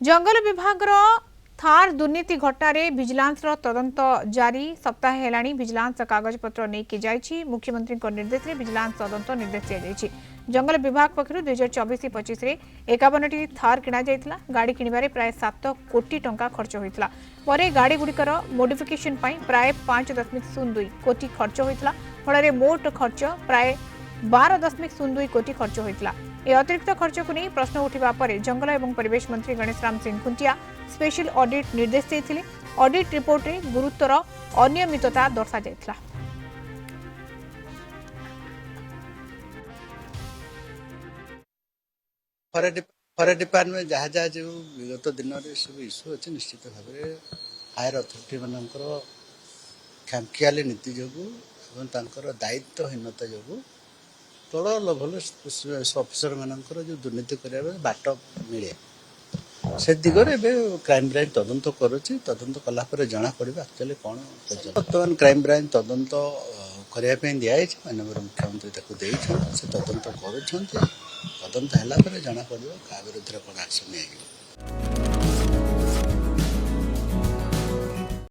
जंगल विभाग थार दुर्नीति घटना विजिलेंस तदंत जारी सप्ताह हेलाणी विजिलेंस कागजपत्र नहीं जाइछि मुख्यमंत्री निर्देश में विजिलेंस तदंत निर्देश दी जंगल विभाग पक्षर 2024-25 में 51टी थार किणा जाइथिला गाड़ी किणवारे प्राय 7 कोटी टंका खर्च होइथिला परे गाड़ी गुड़िकर मोडिफिकेशन प्राय 5.02 कोटी खर्च होइथिला फल मोट खर्च प्राय 12.02 कोटी खर्च होइथिला ए अतिरिक्त खर्च को नहीं प्रश्न उठा पर जंगल और परिवेश मंत्री गणेश राम सिंह खुंटिया स्पेशल ऑडिट निर्देश देते ऑडिट रिपोर्ट में गुरुतर अनियमितता दर्शा जाइथिला फरेस्ट डिपार्टमेंट जहाँ जहाँ जो विगत दिन में सब इश्यू अच्छे निश्चित भाव में हायर अथॉरिटी मानकर खामखियाली नीति जो दायित्वहीनता जो तल लेवल अफिसर मानकर जो दुर्नीति कर बाट मिले से दिगरे क्राइम ब्रांच तदंत करुच्ची तदंत कलापर जना पड़ा एक्चुअली कौन बर्तमान क्राइम ब्रांच तदंत करने दिखाई माननीय मुख्यमंत्री से तदंत कर तदंत है जना पड़ा क्या विरुद्ध कौन एक्शन नहीं